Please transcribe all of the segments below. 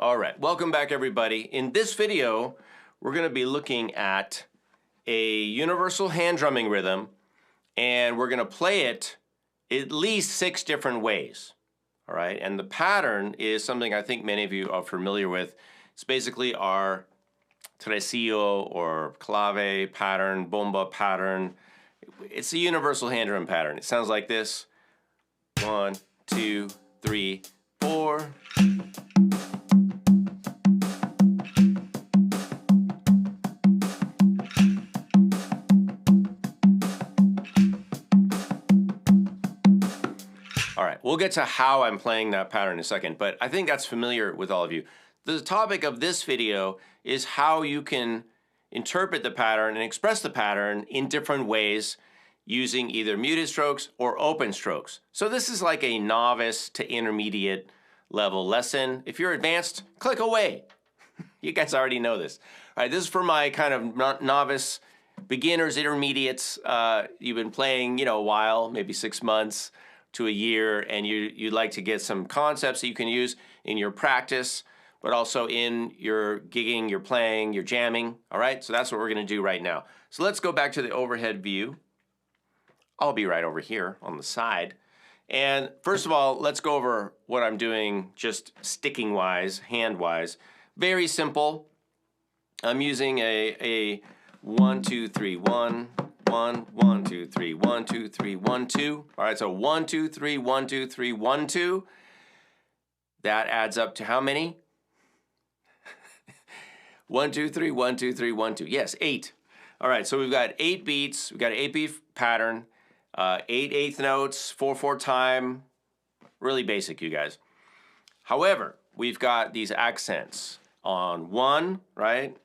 All right, welcome back everybody. In this video, we're going to be looking at a universal hand drumming rhythm, and we're going to play it at least 6 different ways. All right, and the pattern is something I think many of you are familiar with. It's basically our tresillo or clave pattern, bomba pattern. It's a universal hand drum pattern. It sounds like this. 1, 2, 3, 4. All right, we'll get to how I'm playing that pattern in a second, but I think that's familiar with all of you. The topic of this video is how you can interpret the pattern and express the pattern in different ways using either muted strokes or open strokes. So this is like a novice to intermediate level lesson. If you're advanced, click away. You guys already know this. All right, this is for my kind of novice, beginners, intermediates. You've been playing, a while, maybe 6 months to a year, and you'd like to get some concepts that you can use in your practice, but also in your gigging, your playing, your jamming. All right, so that's what we're going to do right now. So let's go back to the overhead view. I'll be right over here on the side. And first of all, let's go over what I'm doing just sticking wise, hand wise. Very simple. I'm using a 1, 2, 3, 1, 1, 1, 2, 3, 1, 2, 3, 1, 2. All right, so 1, 2, 3, 1, 2, 3, 1, 2. That adds up to how many? 1, 2, 3, 1, 2, 3, 1, 2. Yes, 8. All right, so we've got 8 beats. We've got an 8-beat pattern, 8 eighth notes, 4/4 time. Really basic, you guys. However, we've got these accents on 1, right?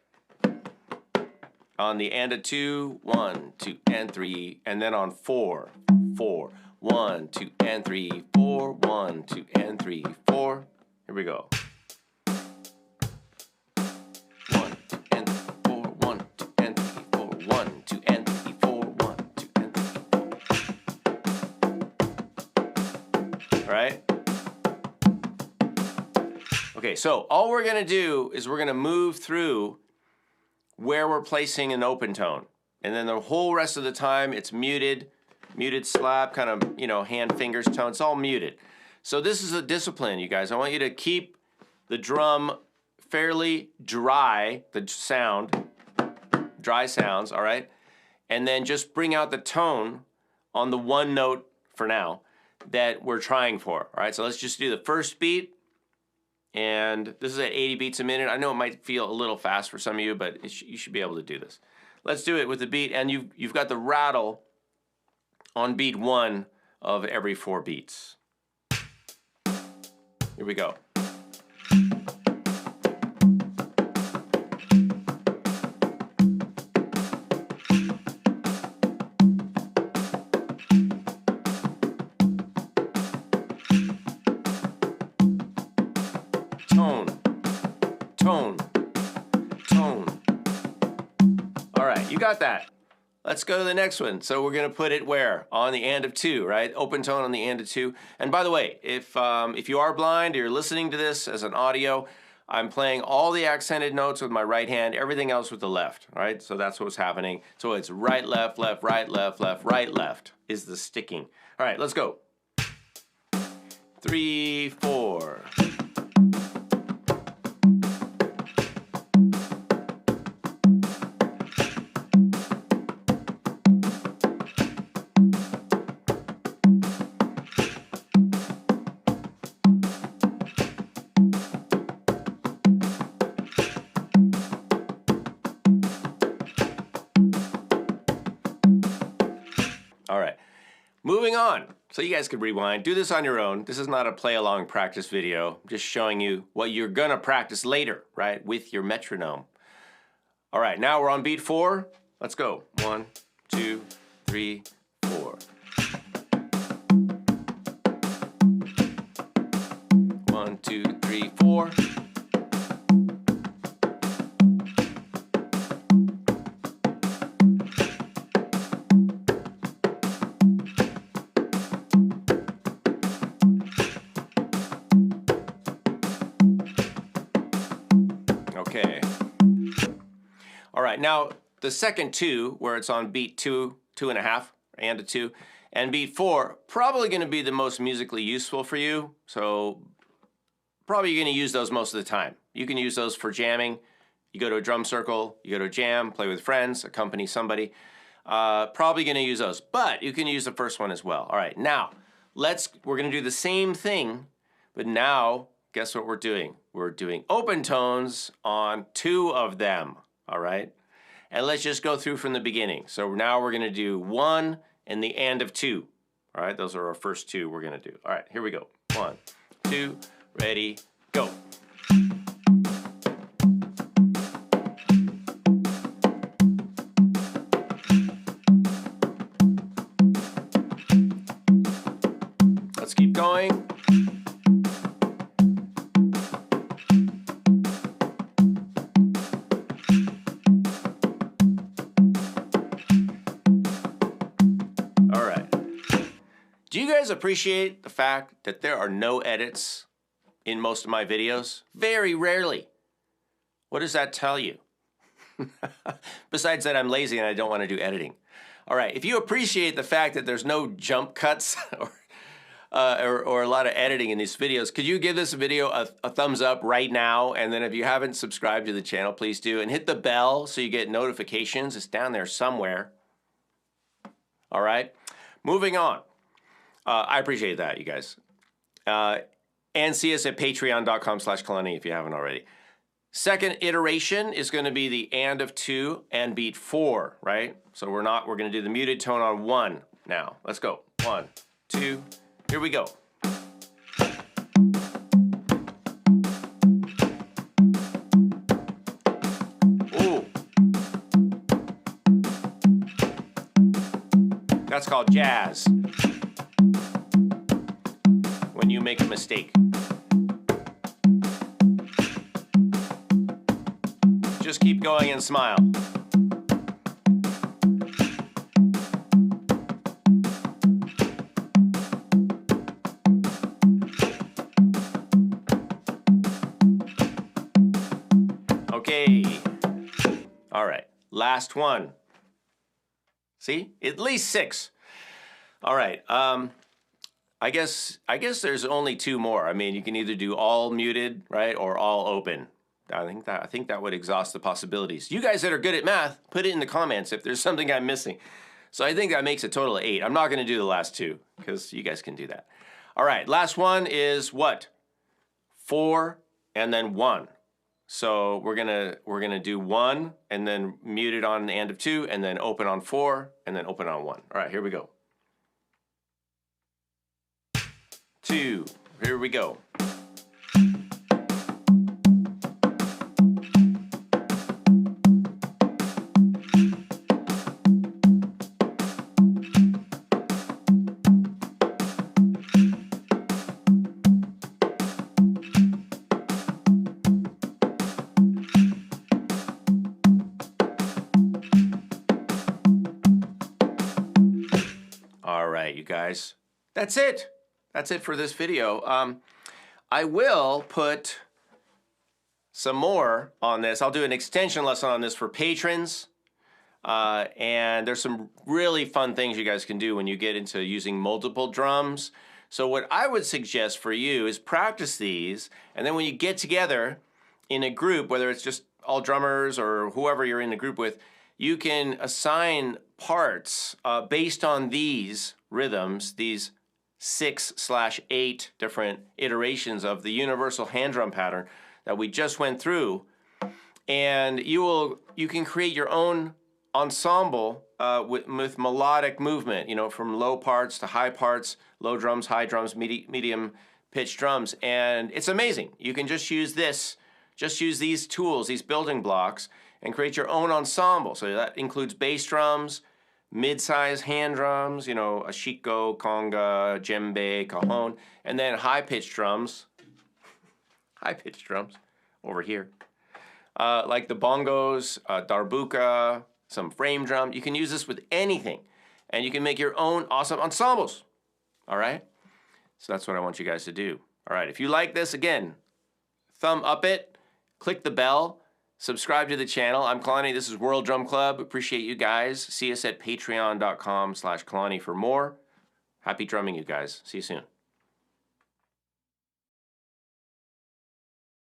On the end of 2, 1, 2, and 3, and then on 4, 4, 1, 2, and 3, 4, 1, 2, and 3, 4. Here we go. 1, 2, and 3, 4, 1, 2, and 3, 4, 1, 2, and 3, 4, 1, 2, and 3, 4. All right? Okay, so all we're gonna do is we're gonna move through where we're placing an open tone. And then the whole rest of the time it's muted slap, kind of, hand fingers tone. It's all muted. So this is a discipline, you guys. I want you to keep the drum fairly dry, the sound, dry sounds, all right? And then just bring out the tone on the one note for now that we're trying for, all right? So let's just do the first beat. And this is at 80 beats a minute. I know it might feel a little fast for some of you, but you should be able to do this. Let's do it with the beat, and you've got the rattle on beat 1 of every 4 beats. Here we go. Tone, tone, tone. All right, you got that. Let's go to the next one. So we're gonna put it where? On the end of 2, right? Open tone on the end of 2. And by the way, if you are blind or you're listening to this as an audio, I'm playing all the accented notes with my right hand, everything else with the left, all right? So that's what's happening. So it's right, left, left, right, left, left, right, left is the sticking. All right, let's go. 3, 4. All right, moving on. So you guys can rewind. Do this on your own. This is not a play-along practice video. I'm just showing you what you're gonna practice later, right, with your metronome. All right, now we're on beat 4. Let's go. 1, 2, 3, 4. 1, 2, 3, 4. Okay. All right, now the second two, where it's on beat 2, 2.5, and a 2, and beat 4, probably going to be the most musically useful for you. So probably you're going to use those most of the time. You can use those for jamming. You go to a drum circle, you go to a jam, play with friends, accompany somebody. Probably going to use those, but you can use the first one as well. All right, now we're going to do the same thing, but now guess what we're doing? We're doing open tones on 2 of them. All right, and let's just go through from the beginning. So now we're going to do 1 and the and of 2. All right, those are our first 2 we're going to do. All right, here we go. 1, 2, ready, go. Let's keep going. All right. Do you guys appreciate the fact that there are no edits in most of my videos? Very rarely. What does that tell you? Besides that I'm lazy and I don't want to do editing. All right, if you appreciate the fact that there's no jump cuts or a lot of editing in these videos, could you give this video a thumbs up right now? And then if you haven't subscribed to the channel, please do. And hit the bell so you get notifications. It's down there somewhere. All right, moving on. I appreciate that, you guys. And see us at patreon.com/Kalani if you haven't already. Second iteration is going to be the and of 2 and beat 4, right? So we're going to do the muted tone on 1 now. Let's go. 1, 2, here we go. Ooh. That's called jazz. When you make a mistake. Just keep going and smile. Okay. All right. Last one. See? At least 6. All right. I guess there's only 2 more. I mean, you can either do all muted, right, or all open. I think that would exhaust the possibilities. You guys that are good at math, put it in the comments if there's something I'm missing. So I think that makes a total of 8. I'm not going to do the last 2 because you guys can do that. All right, last one is what? 4 and then 1. So we're gonna do 1 and then muted on the and of 2 and then open on 4 and then open on 1. All right, here we go. 2. Here we go. All right, you guys. That's it. That's it for this video. I will put some more on this. I'll do an extension lesson on this for patrons. And there's some really fun things you guys can do when you get into using multiple drums. So what I would suggest for you is practice these, and then when you get together in a group, whether it's just all drummers or whoever you're in a group with, you can assign parts based on these rhythms, these 6/8 different iterations of the universal hand drum pattern that we just went through, and you can create your own ensemble with melodic movement, you know, from low parts to high parts, low drums, high drums, medium pitched drums, and it's amazing. You can just use these tools, these building blocks, and create your own ensemble. So that includes bass drums, mid-size hand drums, you know, a shiko, conga, djembe, cajon, and then high-pitched drums over here, like the bongos, darbuka, some frame drum. You can use this with anything, and you can make your own awesome ensembles, all right? So that's what I want you guys to do. All right, if you like this, again, thumb up it, click the bell, Subscribe to the channel. I'm Kalani. This is World Drum Club. Appreciate you guys. See us at patreon.com/Kalani for more. Happy drumming, you guys. See you soon.